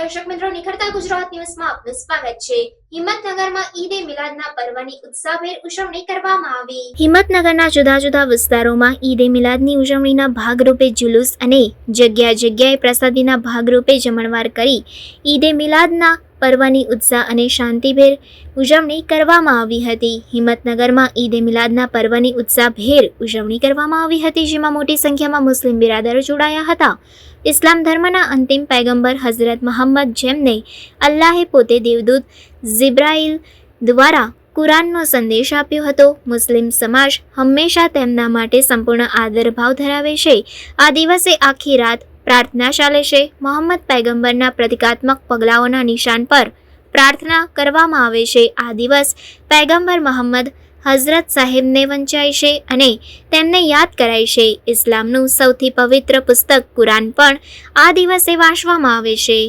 દર્શક મિત્રો, નિખરતા ગુજરાત ન્યૂઝમાં આપનું સ્વાગત છે। હિંમતનગરમાં ઈદ એ મિલાદના પર્વની ઉત્સાહભેર ઉજવણી કરવામાં આવી। હિંમતનગરના જુદા જુદા વિસ્તારોમાં ઈદ એ મિલાદની ઉજવણીના ભાગરૂપે જુલુસ અને જગ્યાએ પ્રસાદીના ભાગરૂપે જમણવાર કરી ઈદ એ મિલાદના પર્વની ઉત્સાહ અને શાંતિભેર ઉજવણી કરવામાં આવી હતી। હિંમતનગરમાં ઈદ એ મિલાદના પર્વની ઉત્સાહભેર ઉજવણી કરવામાં આવી હતી, જેમાં મોટી સંખ્યામાં મુસ્લિમ બિરાદરો જોડાયા હતા। ઇસ્લામ ધર્મના અંતિમ પૈગંબર હઝરત મોહમ્મદ, જેમને અલ્લાહે પોતે દેવદૂત જિબ્રાઈલ દ્વારા કુરાનનો સંદેશ આપ્યો હતો, મુસ્લિમ સમાજ હંમેશા તેમના માટે સંપૂર્ણ આદરભાવ ધરાવે છે। આ દિવસે આખી રાત પ્રાર્થના ચાલે છે। મોહમ્મદ પૈગંબરના પ્રતિકાત્મક પગલાઓના નિશાન પર પ્રાર્થના કરવામાં આવે છે। આ દિવસ પૈગંબર મોહમ્મદ હઝરત સાહેબને વંચાય છે અને તેમને યાદ કરાય છે। ઇસ્લામનું સૌથી પવિત્ર પુસ્તક કુરાન પણ આ દિવસે વાંચવામાં આવે છે।